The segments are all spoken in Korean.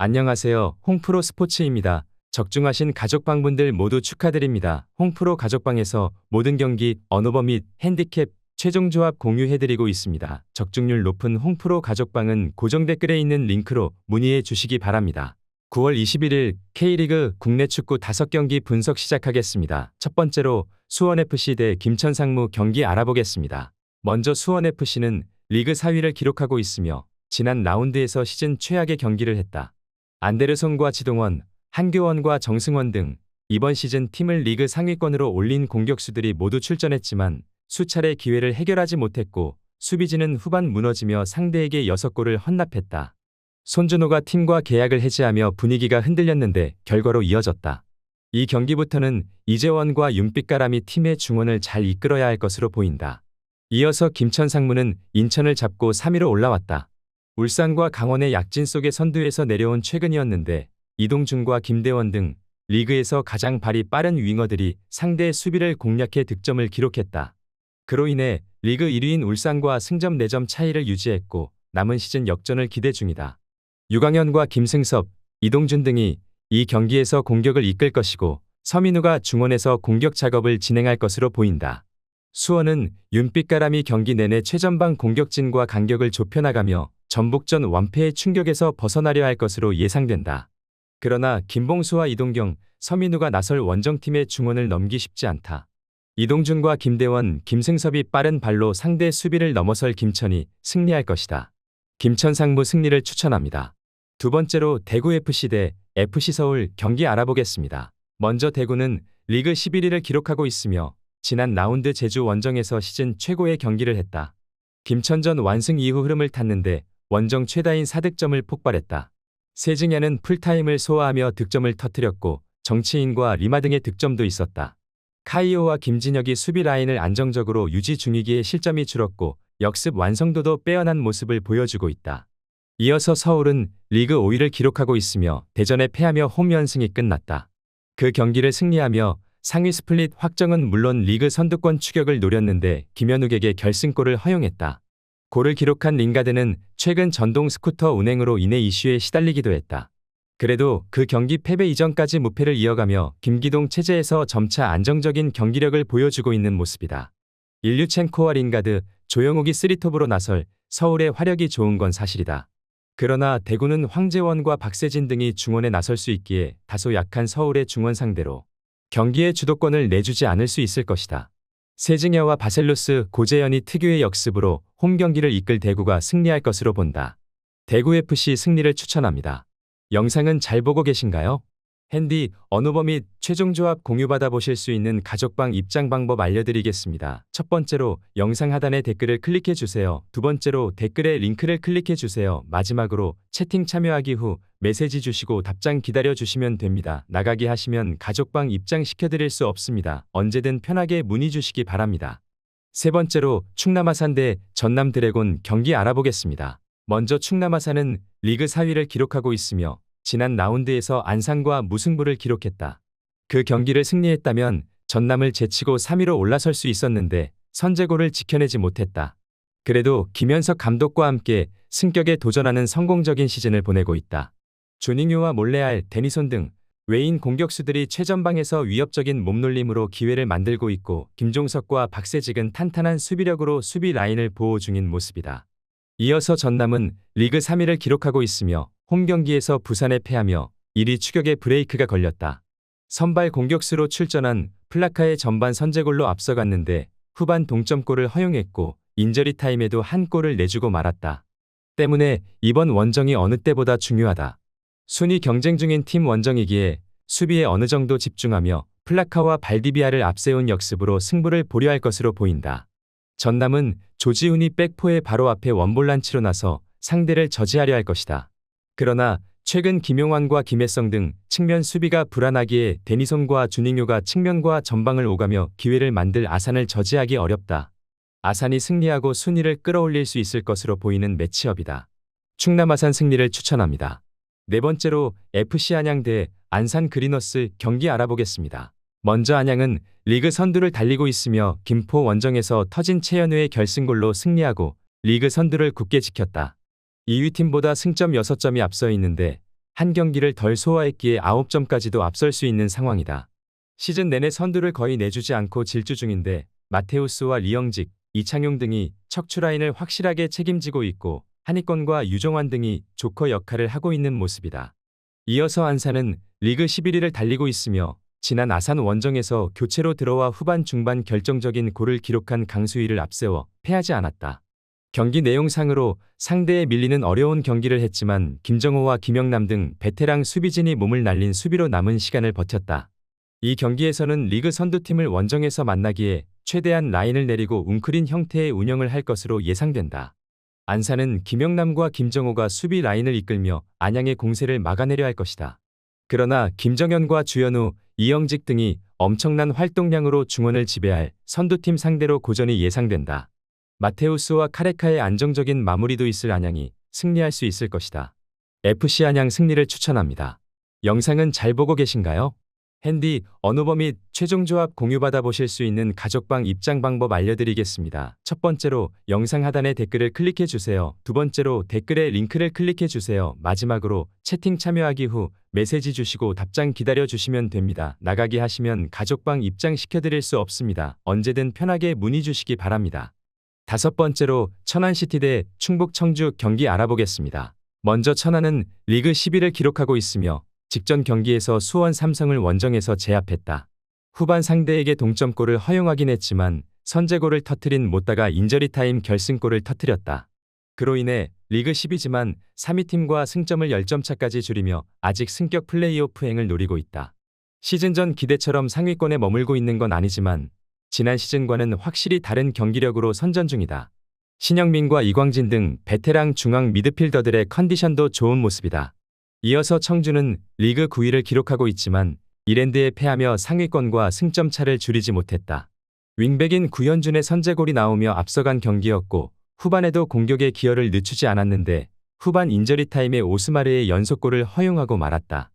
안녕하세요. 홍프로 스포츠입니다. 적중하신 가족방분들 모두 축하드립니다. 홍프로 가족방에서 모든 경기, 언오버 및 핸디캡, 최종 조합 공유해드리고 있습니다. 적중률 높은 홍프로 가족방은 고정 댓글에 있는 링크로 문의해 주시기 바랍니다. 9월 21일 K리그 국내 축구 5경기 분석 시작하겠습니다. 첫 번째로 수원FC 대 김천상무 경기 알아보겠습니다. 먼저 수원FC는 리그 4위를 기록하고 있으며 지난 라운드에서 시즌 최악의 경기를 했다. 안데르손과 지동원, 한교원과 정승원 등 이번 시즌 팀을 리그 상위권으로 올린 공격수들이 모두 출전했지만 수차례 기회를 해결하지 못했고 수비진은 후반 무너지며 상대에게 6골을 헌납했다. 손준호가 팀과 계약을 해지하며 분위기가 흔들렸는데 결과로 이어졌다. 이 경기부터는 이재원과 윤빛가람이 팀의 중원을 잘 이끌어야 할 것으로 보인다. 이어서 김천상무는 인천을 잡고 3위로 올라왔다. 울산과 강원의 약진 속의 선두에서 내려온 최근이었는데 이동준과 김대원 등 리그에서 가장 발이 빠른 윙어들이 상대의 수비를 공략해 득점을 기록했다. 그로 인해 리그 1위인 울산과 승점 4점 차이를 유지했고 남은 시즌 역전을 기대 중이다. 유강현과 김승섭, 이동준 등이 이 경기에서 공격을 이끌 것이고 서민우가 중원에서 공격 작업을 진행할 것으로 보인다. 수원은 윤빛가람이 경기 내내 최전방 공격진과 간격을 좁혀나가며 전북전 완패의 충격에서 벗어나려 할 것으로 예상된다. 그러나 김봉수와 이동경, 서민우가 나설 원정팀의 중원을 넘기 쉽지 않다. 이동준과 김대원, 김승섭이 빠른 발로 상대 수비를 넘어설 김천이 승리할 것이다. 김천상무 승리를 추천합니다. 두 번째로 대구FC 대 FC서울 경기 알아보겠습니다. 먼저 대구는 리그 11위를 기록하고 있으며 지난 라운드 제주 원정에서 시즌 최고의 경기를 했다. 김천전 완승 이후 흐름을 탔는데 원정 최다인 4득점을 폭발했다. 세징야는 풀타임을 소화하며 득점을 터뜨렸고 정치인과 리마 등의 득점도 있었다. 카이오와 김진혁이 수비 라인을 안정적으로 유지 중이기에 실점이 줄었고 역습 완성도도 빼어난 모습을 보여주고 있다. 이어서 서울은 리그 5위를 기록하고 있으며 대전에 패하며 홈 연승이 끝났다. 그 경기를 승리하며 상위 스플릿 확정은 물론 리그 선두권 추격을 노렸는데 김현욱에게 결승골을 허용했다. 골을 기록한 링가드는 최근 전동 스쿠터 운행으로 인해 이슈에 시달리기도 했다. 그래도 그 경기 패배 이전까지 무패를 이어가며 김기동 체제에서 점차 안정적인 경기력을 보여주고 있는 모습이다. 일류첸코와 링가드, 조영욱이 3톱으로 나설 서울의 화력이 좋은 건 사실이다. 그러나 대구는 황재원과 박세진 등이 중원에 나설 수 있기에 다소 약한 서울의 중원 상대로 경기의 주도권을 내주지 않을 수 있을 것이다. 세징야와 바셀루스, 고재현이 특유의 역습으로 홈 경기를 이끌 대구가 승리할 것으로 본다. 대구FC 승리를 추천합니다. 영상은 잘 보고 계신가요? 핸디, 언오버 및 최종 조합 공유받아 보실 수 있는 가족방 입장 방법 알려드리겠습니다. 첫 번째로 영상 하단에 댓글을 클릭해 주세요. 두 번째로 댓글에 링크를 클릭해 주세요. 마지막으로 채팅 참여하기 후 메시지 주시고 답장 기다려 주시면 됩니다. 나가기 하시면 가족방 입장 시켜드릴 수 없습니다. 언제든 편하게 문의 주시기 바랍니다. 세 번째로 충남 아산 대 전남 드래곤 경기 알아보겠습니다. 먼저 충남 아산은 리그 4위를 기록하고 있으며 지난 라운드에서 안산과 무승부를 기록했다. 그 경기를 승리했다면 전남을 제치고 3위로 올라설 수 있었는데 선제골을 지켜내지 못했다. 그래도 김현석 감독과 함께 승격에 도전하는 성공적인 시즌을 보내고 있다. 조닝요와 몰레알, 데니손 등 외인 공격수들이 최전방에서 위협적인 몸놀림으로 기회를 만들고 있고 김종석과 박세직은 탄탄한 수비력으로 수비 라인을 보호 중인 모습이다. 이어서 전남은 리그 3위를 기록하고 있으며 홈 경기에서 부산에 패하며 1위 추격에 브레이크가 걸렸다. 선발 공격수로 출전한 플라카의 전반 선제골로 앞서갔는데 후반 동점골을 허용했고 인저리 타임에도 한 골을 내주고 말았다. 때문에 이번 원정이 어느 때보다 중요하다. 순위 경쟁 중인 팀 원정이기에 수비에 어느 정도 집중하며 플라카와 발디비아를 앞세운 역습으로 승부를 보려 할 것으로 보인다. 전남은 조지훈이 백포의 바로 앞에 원볼란치로 나서 상대를 저지하려 할 것이다. 그러나 최근 김용환과 김혜성 등 측면 수비가 불안하기에 데니손과 주닝요가 측면과 전방을 오가며 기회를 만들 아산을 저지하기 어렵다. 아산이 승리하고 순위를 끌어올릴 수 있을 것으로 보이는 매치업이다. 충남 아산 승리를 추천합니다. 네 번째로 FC 안양 대 안산 그리너스 경기 알아보겠습니다. 먼저 안양은 리그 선두를 달리고 있으며 김포 원정에서 터진 최현우의 결승골로 승리하고 리그 선두를 굳게 지켰다. 2위 팀보다 승점 6점이 앞서 있는데 한 경기를 덜 소화했기에 9점까지도 앞설 수 있는 상황이다. 시즌 내내 선두를 거의 내주지 않고 질주 중인데 마테우스와 리영직, 이창용 등이 척추 라인을 확실하게 책임지고 있고 한희권과 유정환 등이 조커 역할을 하고 있는 모습이다. 이어서 안산은 리그 11위를 달리고 있으며 지난 아산 원정에서 교체로 들어와 후반 중반 결정적인 골을 기록한 강수희를 앞세워 패하지 않았다. 경기 내용상으로 상대에 밀리는 어려운 경기를 했지만 김정호와 김영남 등 베테랑 수비진이 몸을 날린 수비로 남은 시간을 버텼다. 이 경기에서는 리그 선두팀을 원정에서 만나기에 최대한 라인을 내리고 웅크린 형태의 운영을 할 것으로 예상된다. 안산은 김영남과 김정호가 수비 라인을 이끌며 안양의 공세를 막아내려 할 것이다. 그러나 김정현과 주현우, 이영직 등이 엄청난 활동량으로 중원을 지배할 선두팀 상대로 고전이 예상된다. 마테우스와 카레카의 안정적인 마무리도 있을 안양이 승리할 수 있을 것이다. FC 안양 승리를 추천합니다. 영상은 잘 보고 계신가요? 핸디, 언어버 및 최종 조합 공유받아 보실 수 있는 가족방 입장 방법 알려드리겠습니다. 첫 번째로 영상 하단의 댓글을 클릭해 주세요. 두 번째로 댓글에 링크를 클릭해 주세요. 마지막으로 채팅 참여하기 후 메시지 주시고 답장 기다려 주시면 됩니다. 나가기 하시면 가족방 입장 시켜드릴 수 없습니다. 언제든 편하게 문의 주시기 바랍니다. 다섯 번째로 천안시티 대 충북 청주 경기 알아보겠습니다. 먼저 천안은 리그 10위를 기록하고 있으며 직전 경기에서 수원 삼성을 원정에서 제압했다. 후반 상대에게 동점골을 허용하긴 했지만 선제골을 터뜨린 못다가 인저리타임 결승골을 터뜨렸다. 그로 인해 리그 10위지만 3위 팀과 승점을 10점 차까지 줄이며 아직 승격 플레이오프행을 노리고 있다. 시즌 전 기대처럼 상위권에 머물고 있는 건 아니지만 지난 시즌과는 확실히 다른 경기력으로 선전 중이다. 신영민과 이광진 등 베테랑 중앙 미드필더들의 컨디션도 좋은 모습이다. 이어서 청주는 리그 9위를 기록하고 있지만 이랜드에 패하며 상위권과 승점 차를 줄이지 못했다. 윙백인 구현준의 선제골이 나오며 앞서간 경기였고 후반에도 공격의 기여를 늦추지 않았는데 후반 인저리 타임에 오스마르의 연속골을 허용하고 말았다.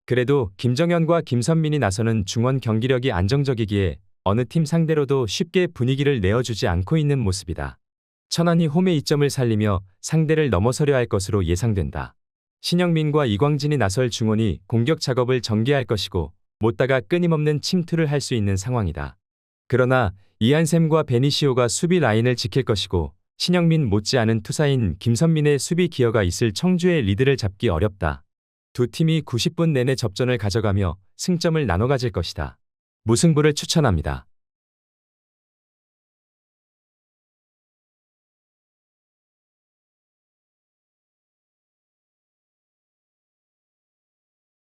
그래도 김정현과 김선민이 나서는 중원 경기력이 안정적이기에 어느 팀 상대로도 쉽게 분위기를 내어주지 않고 있는 모습이다. 천안이 홈의 이점을 살리며 상대를 넘어서려 할 것으로 예상된다. 신영민과 이광진이 나설 중원이 공격 작업을 전개할 것이고 못다가 끊임없는 침투를 할 수 있는 상황이다. 그러나 이한샘과 베니시오가 수비 라인을 지킬 것이고 신영민 못지않은 투사인 김선민의 수비 기여가 있을 청주의 리드를 잡기 어렵다. 두 팀이 90분 내내 접전을 가져가며 승점을 나눠 가질 것이다. 무승부를 추천합니다.